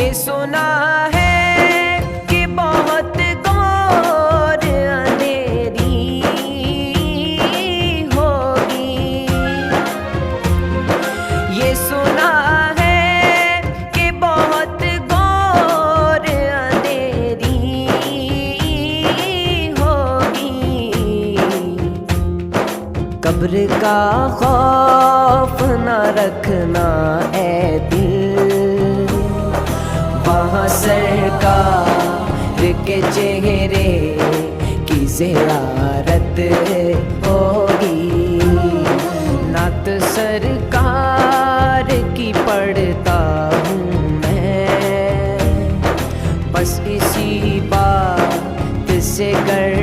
ये सुना है कि बहुत घोर अंधेरी होगी। ये सुना है कि बहुत घोर अंधेरी होगी। कब्र का खौफ न रखना ऐ दिल, वहाँ सरकार के चेहरे की ज़ियारत होगी। नात सरकार की पढ़ता हूँ मैं, बस इसी बात से कर